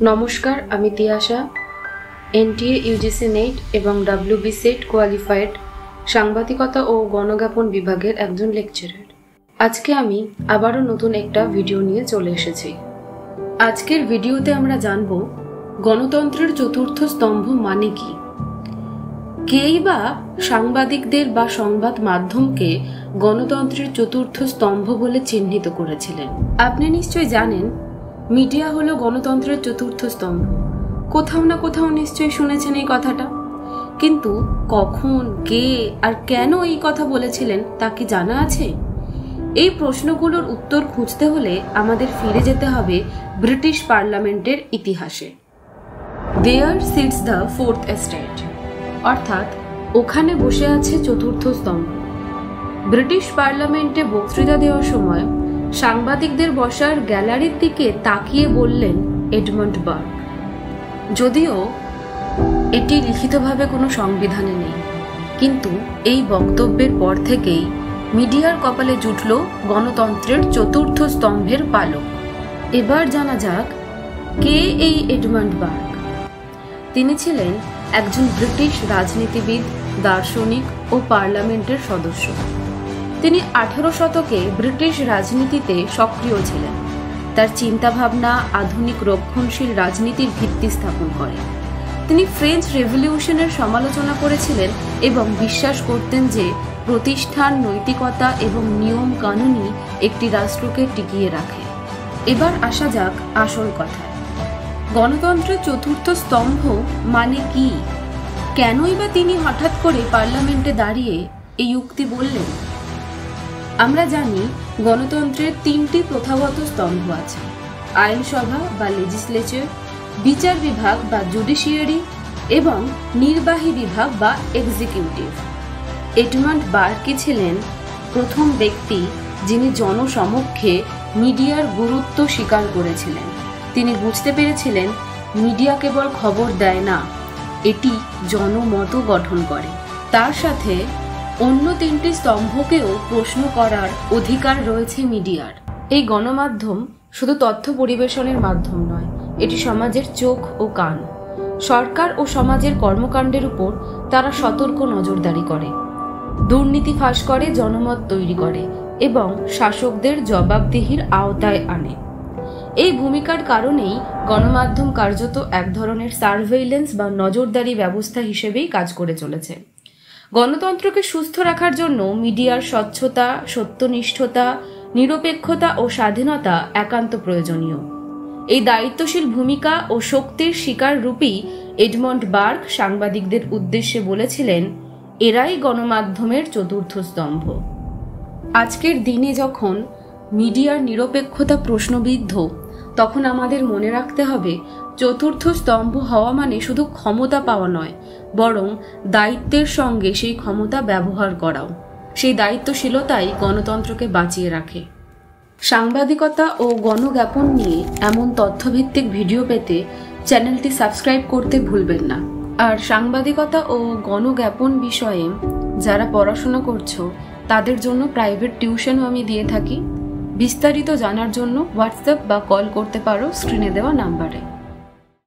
নমস্কার, আমি Tiyasha, NTA UGC net এবং WBSET কোয়ালিফাইড সাংবাদিকতা ও গণজ্ঞাপন বিভাগের একজন লেকচারার। আজকে আমি আবারও নতুন একটা ভিডিও নিয়ে চলে এসেছি। আজকের ভিডিওতে আমরা জানব গণতন্ত্রের চতুর্থ স্তম্ভ মানে কি, কেই বা সাংবাদিকদের বা সংবাদ মাধ্যমকে গণতন্ত্রের চতুর্থ স্তম্ভ বলে চিহ্নিত করেছিলেন। আপনি নিশ্চয়ই জানেন মিডিয়া হলো গণতন্ত্রের চতুর্থ স্তম্ভ। কোথাও না কোথাও নিশ্চয়ই শুনেছেন এই কথাটা, কিন্তু কখন, কে আর কেন এই কথা বলেছিলেন তা কি জানা আছে? এই প্রশ্নগুলোর উত্তর খুঁজতে হলে আমাদের ফিরে যেতে হবে ব্রিটিশ পার্লামেন্টের ইতিহাসে। There sits the fourth estate, অর্থাৎ ওখানে বসে আছে চতুর্থ স্তম্ভ। ব্রিটিশ পার্লামেন্টে বক্তৃতা দেওয়ার সময় সাংবাদিকদের বসার গ্যালারির দিকে তাকিয়ে বললেন এডমন্ড বার্গ। যদিও এটি লিখিতভাবে কোনো সংবিধানে নেই, কিন্তু এই বক্তব্যের পর থেকেই মিডিয়ার কপালে জুটল গণতন্ত্রের চতুর্থ স্তম্ভের পালক। এবার জানা যাক কে এই এডমন্ড বার্গ। তিনি ছিলেন একজন ব্রিটিশ রাজনীতিবিদ, দার্শনিক ও পার্লামেন্টের সদস্য। তিনি 18 শতকে ব্রিটিশ রাজনীতিতে সক্রিয় ছিলেন। তার চিন্তাভাবনা আধুনিক রক্ষণশীল রাজনীতির ভিত্তি স্থাপন করে। তিনি ফ্রেঞ্চ রেভলিউশনের সমালোচনা করেছিলেন এবং বিশ্বাস করতেন যে প্রতিষ্ঠান, নৈতিকতা এবং নিয়ম কানুনই একটি রাষ্ট্রকে টিকিয়ে রাখে। এবার আসা যাক আসল কথায়। গণতন্ত্রের চতুর্থ স্তম্ভ মানে কি? কেনই বা তিনি হঠাৎ করে পার্লামেন্টে দাঁড়িয়ে এই উক্তি বললেন? আমরা জানি গণতন্ত্রের 3টি প্রথাগত স্তম্ভ আছে: আইনসভা বা লেজিসলেচার, বিচার বিভাগ বা জুডিশিয়ারি এবং নির্বাহী বিভাগ বা এক্সিকিউটিভ। এডমন্ড বার্গ ছিলেন প্রথম ব্যক্তি যিনি জনসমক্ষে মিডিয়ার গুরুত্ব স্বীকার করেছিলেন। তিনি বুঝতে পেরেছিলেন মিডিয়া কেবল খবর দেয় না, এটি জনমত গঠন করে। তার সাথে অন্য 3টি স্তম্ভকেও প্রশ্ন করার অধিকার রয়েছে মিডিয়ার। এই গণমাধ্যম শুধু তথ্য পরিবেশনের মাধ্যম নয়, এটি সমাজের চোখ ও কান। সরকার ও সমাজের কর্মকাণ্ডের উপর তারা সতর্ক নজরদারি করে, দুর্নীতি ফাঁস করে, জনমত তৈরি করে এবং শাসকদের জবাবদিহির আওতায় আনে। এই ভূমিকার কারণেই গণমাধ্যম কার্যত এক ধরনের সার্ভেইলেন্স বা নজরদারি ব্যবস্থা হিসেবেই কাজ করে চলেছে। গণতন্ত্রকে সুস্থ রাখার জন্য মিডিয়ার স্বচ্ছতা, সত্যনিষ্ঠতা, নিরপেক্ষতা ও স্বাধীনতা একান্ত প্রয়োজনীয়। এই দায়িত্বশীল ভূমিকা ও শক্তির শিকার রূপী এডমন্ড বার্গ সাংবাদিকদের উদ্দেশ্যে বলেছিলেন, এরাই গণমাধ্যমের চতুর্থ স্তম্ভ। আজকের দিনে যখন মিডিয়ার নিরপেক্ষতা প্রশ্নবিদ্ধ, তখন আমাদের মনে রাখতে হবে চতুর্থ স্তম্ভ হওয়া মানে শুধু ক্ষমতা পাওয়া নয়, বরং দায়িত্বের সঙ্গে সেই ক্ষমতা ব্যবহার করাও। সেই দায়িত্বশীলতাই গণতন্ত্রকে বাঁচিয়ে রাখে। সাংবাদিকতা ও গণজ্ঞাপন নিয়ে এমন তথ্যভিত্তিক ভিডিও পেতে চ্যানেলটি সাবস্ক্রাইব করতে ভুলবেন না। আর সাংবাদিকতা ও গণজ্ঞাপন বিষয়ে যারা পড়াশোনা করছো তাদের জন্য প্রাইভেট টিউশনও আমি দিয়ে থাকি। বিস্তারিত জানার জন্য হোয়াটসঅ্যাপ বা কল করতে পারো স্ক্রিনে দেওয়া নাম্বারে।